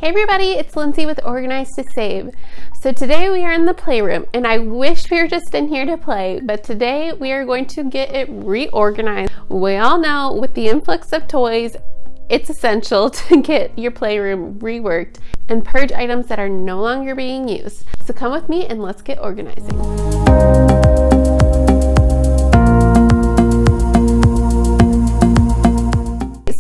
Hey everybody, it's Lindsay with Organize to Save. So today we are in the playroom, and I wish we were just in here to play, but today we are going to get it reorganized. We all know with the influx of toys, it's essential to get your playroom reworked and purge items that are no longer being used. So come with me and let's get organizing.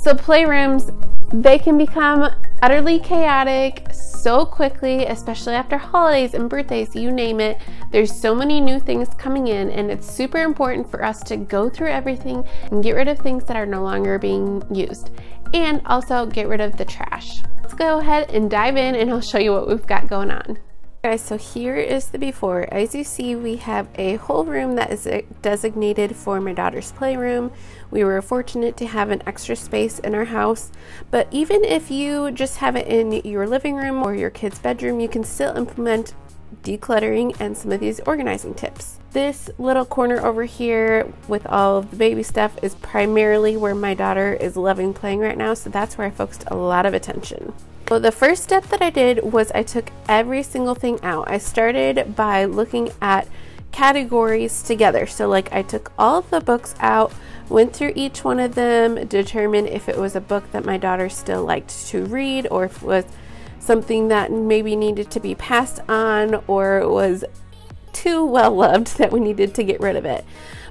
So playrooms, they can become utterly chaotic so quickly, especially after holidays and birthdays, you name it. There's so many new things coming in, and it's super important for us to go through everything and get rid of things that are no longer being used, and also get rid of the trash. Let's go ahead and dive in and I'll show you what we've got going on. Guys, so here is the before. As you see, we have a whole room that is designated for my daughter's playroom. We were fortunate to have an extra space in our house, but even if you just have it in your living room or your kid's bedroom, you can still implement decluttering and some of these organizing tips. This little corner over here with all of the baby stuff is primarily where my daughter is loving playing right now, so that's where I focused a lot of attention. So the first step that I did was I took every single thing out. I started by looking at categories together. So like I took all of the books out, went through each one of them, determined if it was a book that my daughter still liked to read, or if it was something that maybe needed to be passed on, or was too well loved that we needed to get rid of it.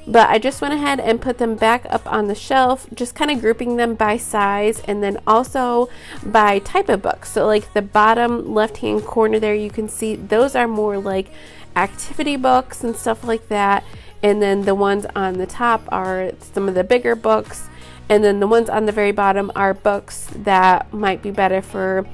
But I just went ahead and put them back up on the shelf, just kind of grouping them by size and then also by type of book. So like the bottom left hand corner there, you can see those are more like activity books and stuff like that, and then the ones on the top are some of the bigger books, and then the ones on the very bottom are books that might be better for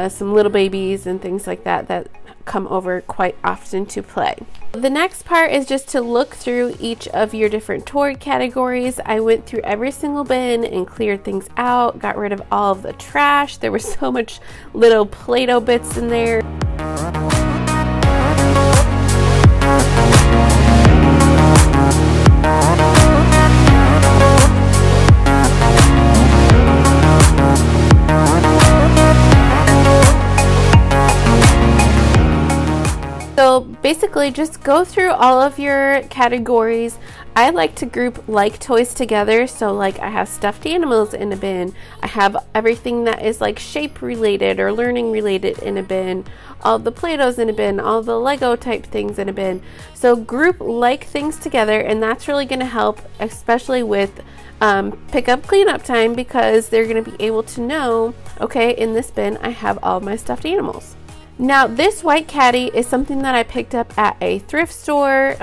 some little babies and things like that that come over quite often to play. The next part is just to look through each of your different toy categories. I went through every single bin and cleared things out, got rid of all of the trash. There was so much little Play-Doh bits in there. So basically just go through all of your categories. I like to group like toys together, so like I have stuffed animals in a bin, I have everything that is like shape related or learning related in a bin, all the Play-Dohs in a bin, all the Lego type things in a bin. So group like things together, and that's really going to help, especially with pick up cleanup time, because they're going to be able to know, okay, in this bin I have all my stuffed animals. Now this white caddy is something that I picked up at a thrift store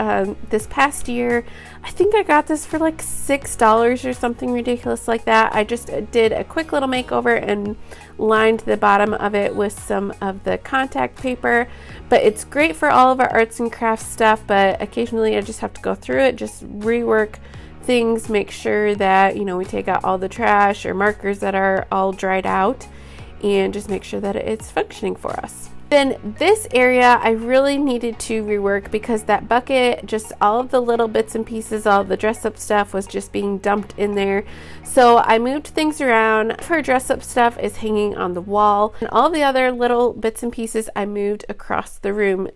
this past year. I think I got this for like $6 or something ridiculous like that. I just did a quick little makeover and lined the bottom of it with some of the contact paper, but it's great for all of our arts and crafts stuff, but occasionally I just have to go through it, just rework things, make sure that, you know, we take out all the trash or markers that are all dried out, and just make sure that it's functioning for us. Then this area I really needed to rework because that bucket, just all of the little bits and pieces, all the dress up stuff was just being dumped in there. So I moved things around. Her dress up stuff is hanging on the wall, and all the other little bits and pieces I moved across the room.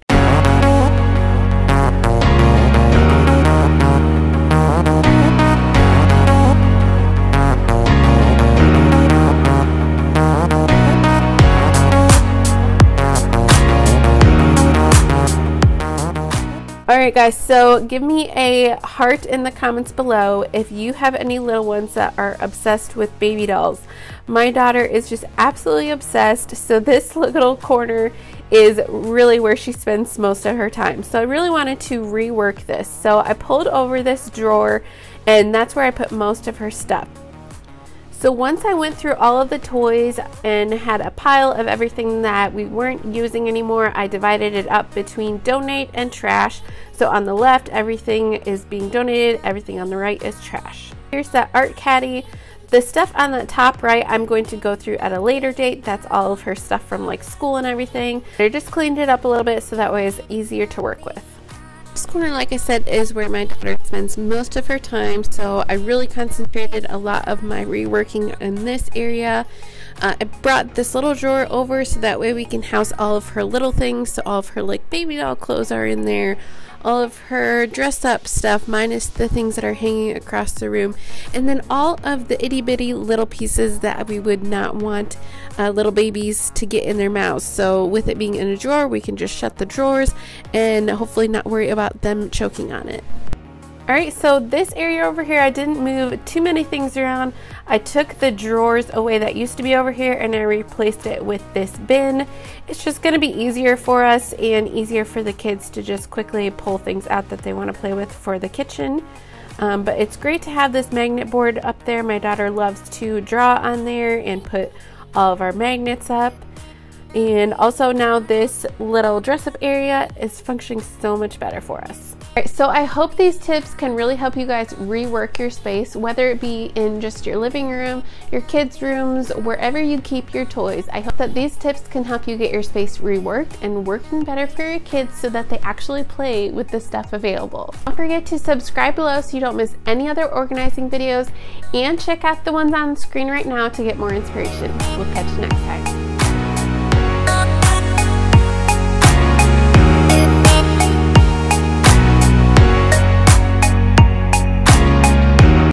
Alright guys, so give me a heart in the comments below if you have any little ones that are obsessed with baby dolls. My daughter is just absolutely obsessed, so this little corner is really where she spends most of her time. So I really wanted to rework this. So I pulled over this drawer, and that's where I put most of her stuff. So once I went through all of the toys and had a pile of everything that we weren't using anymore, I divided it up between donate and trash. So on the left, everything is being donated, everything on the right is trash. Here's that art caddy. The stuff on the top right, I'm going to go through at a later date. That's all of her stuff from like school and everything. I just cleaned it up a little bit so that way it's easier to work with. This corner, like I said, is where my daughter spends most of her time, so I really concentrated a lot of my reworking in this area. I brought this little drawer over so that way we can house all of her little things. So all of her like baby doll clothes are in there, all of her dress up stuff minus the things that are hanging across the room, and then all of the itty bitty little pieces that we would not want little babies to get in their mouths. So with it being in a drawer, we can just shut the drawers and hopefully not worry about them choking on it. Alright, so this area over here, I didn't move too many things around. I took the drawers away that used to be over here and I replaced it with this bin. It's just going to be easier for us and easier for the kids to just quickly pull things out that they want to play with for the kitchen. But it's great to have this magnet board up there. My daughter loves to draw on there and put all of our magnets up. And also now this little dress up area is functioning so much better for us. Alright, so I hope these tips can really help you guys rework your space, whether it be in just your living room, your kids' rooms, wherever you keep your toys. I hope that these tips can help you get your space reworked and working better for your kids so that they actually play with the stuff available. Don't forget to subscribe below so you don't miss any other organizing videos, and check out the ones on the screen right now to get more inspiration. We'll catch you next time.